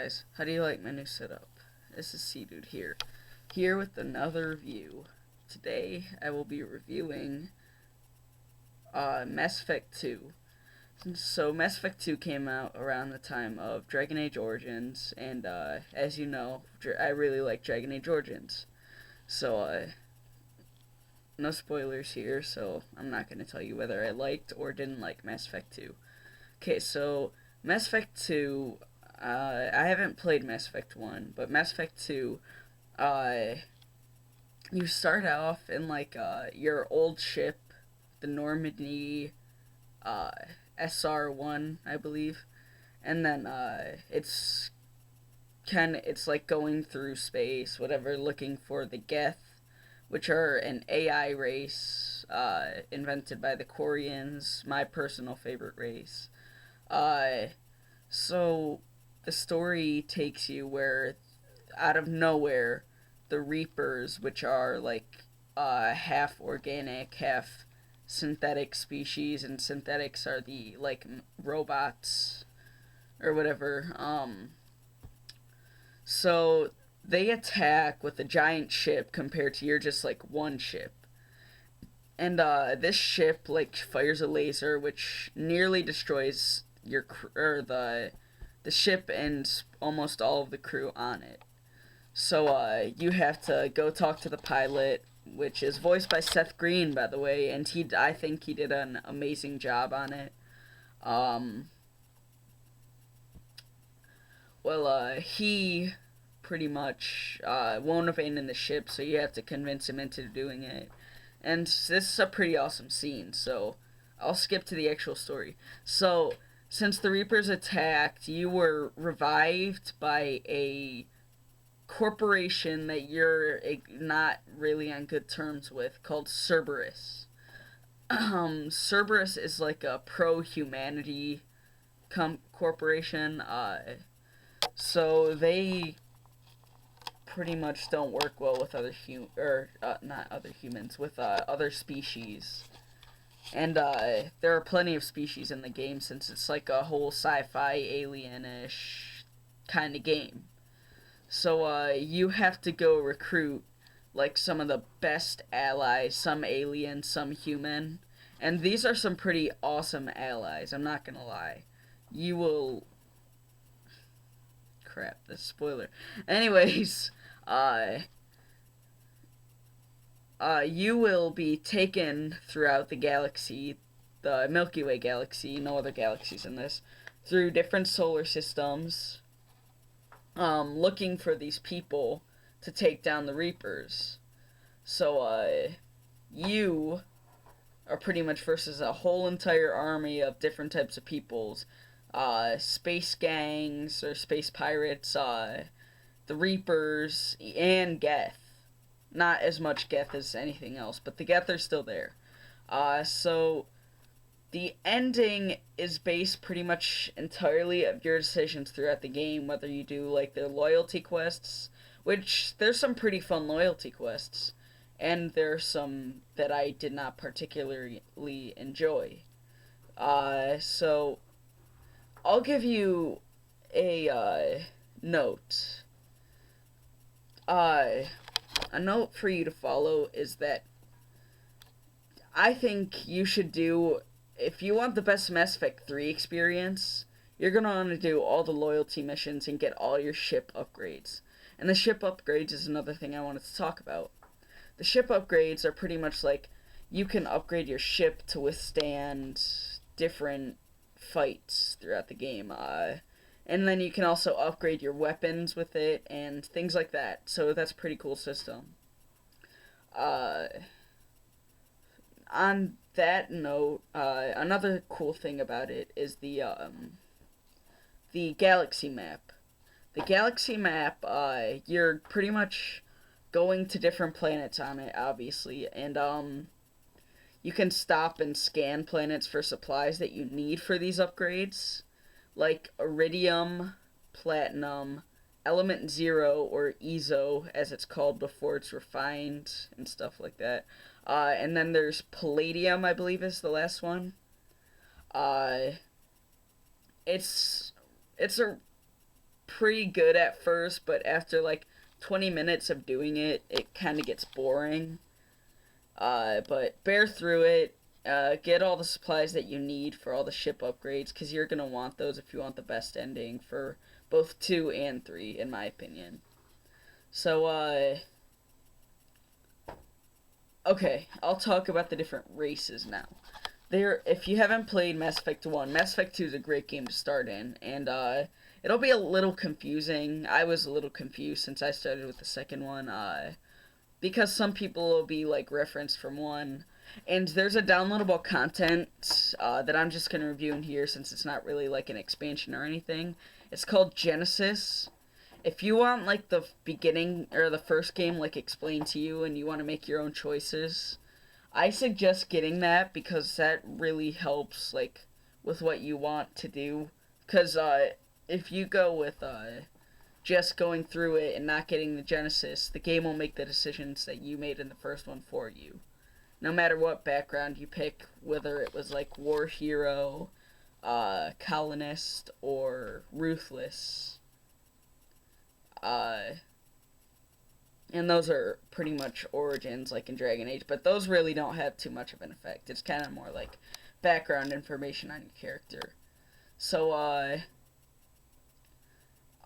Guys, how do you like my new setup? This is C-Dude here with another review. Today I will be reviewing Mass Effect 2. So Mass Effect 2 came out around the time of Dragon Age Origins, and as you know, I really like Dragon Age Origins. So no spoilers here, so I'm not going to tell you whether I liked or didn't like Mass Effect 2. Okay, so Mass Effect 2, I haven't played Mass Effect 1, but Mass Effect 2, uh, you start off in like your old ship, the Normandy uh, SR1, I believe, and then it's like going through space, whatever, looking for the Geth, which are an AI race invented by the Quarians, my personal favorite race. Uh, so the story takes you where, out of nowhere, the Reapers, which are like half organic, half synthetic species, and synthetics are the like robots or whatever. So they attack with a giant ship compared to your just like one ship. And this ship like fires a laser which nearly destroys your or the ship and almost all of the crew on it. So you have to go talk to the pilot, which is voiced by Seth Green, by the way, and I think he did an amazing job on it. Um, he pretty much won't abandon the ship, so you have to convince him into doing it. And this is a pretty awesome scene, so I'll skip to the actual story. So, since the Reapers attacked, you were revived by a corporation that you're not really on good terms with called Cerberus. Cerberus is like a pro-humanity corporation. So they pretty much don't work well with not other humans, with other species. And there are plenty of species in the game since it's like a whole sci-fi alien-ish kind of game. So you have to go recruit like some of the best allies, some alien, some human. And these are some pretty awesome allies, I'm not gonna lie. You will crap, that's spoiler. Anyways, uh you will be taken throughout the galaxy, the Milky Way galaxy, no other galaxies in this, through different solar systems, looking for these people to take down the Reapers. So, you are pretty much versus a whole entire army of different types of peoples. Space gangs or space pirates, the Reapers, and Geth. Not as much Geth as anything else, but the Geth are still there. So the ending is based pretty much entirely of your decisions throughout the game, whether you do like the loyalty quests, which there's some pretty fun loyalty quests, and there's some that I did not particularly enjoy. So I'll give you a note. Uh, a note for you to follow is that I think you should do, if you want the best Mass Effect 3 experience, you're going to want to do all the loyalty missions and get all your ship upgrades. And the ship upgrades is another thing I wanted to talk about. The ship upgrades are pretty much like you can upgrade your ship to withstand different fights throughout the game. And then you can also upgrade your weapons with it and things like that. So that's a pretty cool system. Uh, on that note, another cool thing about it is the galaxy map. The galaxy map, you're pretty much going to different planets on it, obviously, and you can stop and scan planets for supplies that you need for these upgrades, like iridium, platinum, element zero, or EZO as it's called before it's refined, and stuff like that. And then there's palladium, I believe is the last one. Uh, it's it's a pretty good at first, but after like 20 minutes of doing it, it kind of gets boring. But bear through it. Get all the supplies that you need for all the ship upgrades, because you're going to want those if you want the best ending for both 2 and 3, in my opinion. So, okay, I'll talk about the different races now. If you haven't played Mass Effect 1, Mass Effect 2 is a great game to start in, and it'll be a little confusing. I was a little confused since I started with the second one, because some people will be like referenced from one, and there's a downloadable content that I'm just gonna review in here since it's not really like an expansion or anything. It's called Genesis. If you want like the beginning or the first game like explained to you and you want to make your own choices, I suggest getting that because that really helps like with what you want to do. Because if you go with just going through it and not getting the Genesis, the game will make the decisions that you made in the first one for you. No matter what background you pick, whether it was like war hero, colonist, or ruthless. Uh, and those are pretty much origins, like in Dragon Age, but those really don't have too much of an effect. It's kind of more like background information on your character. So,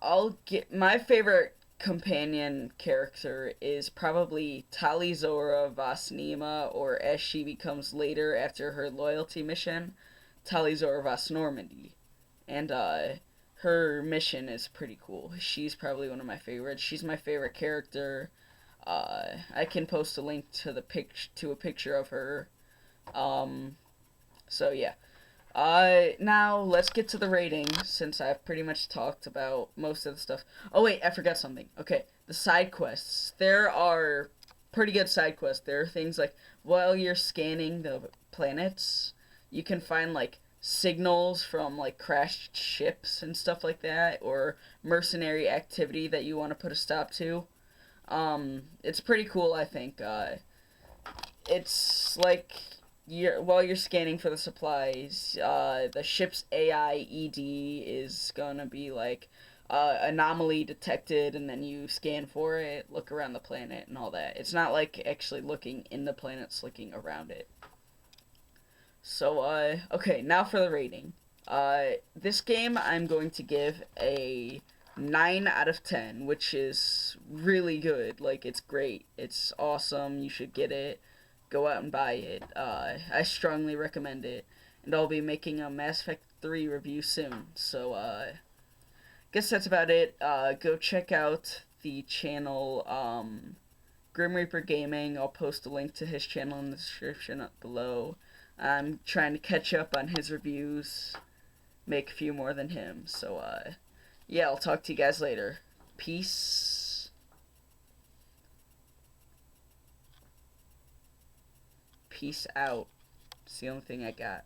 I'll get my favorite companion character is probably Tali'Zorah Vas Nema, or as she becomes later after her loyalty mission, Tali'Zorah Vas Normandy. And her mission is pretty cool. She's probably one of my favorites. She's my favorite character. I can post a link to a picture of her. So yeah. Now let's get to the rating since I've pretty much talked about most of the stuff. Oh wait, I forgot something. Okay, the side quests. There are pretty good side quests. There are things like while you're scanning the planets, you can find like signals from like crashed ships and stuff like that, or mercenary activity that you want to put a stop to. It's pretty cool, I think. It's like while you're scanning for the supplies, the ship's AIED is gonna be like anomaly detected, and then you scan for it, look around the planet, and all that. It's not like actually looking in the planet; it's looking around it. So, okay, now for the rating. This game I'm going to give a 9 out of 10, which is really good. Like, it's great. It's awesome. You should get it. Go out and buy it. I strongly recommend it. And I'll be making a Mass Effect 3 review soon. So, guess that's about it. Go check out the channel, Grim Reaper Gaming. I'll post a link to his channel in the description up below. I'm trying to catch up on his reviews, make a few more than him. So, yeah, I'll talk to you guys later. Peace. Peace out. It's the only thing I got.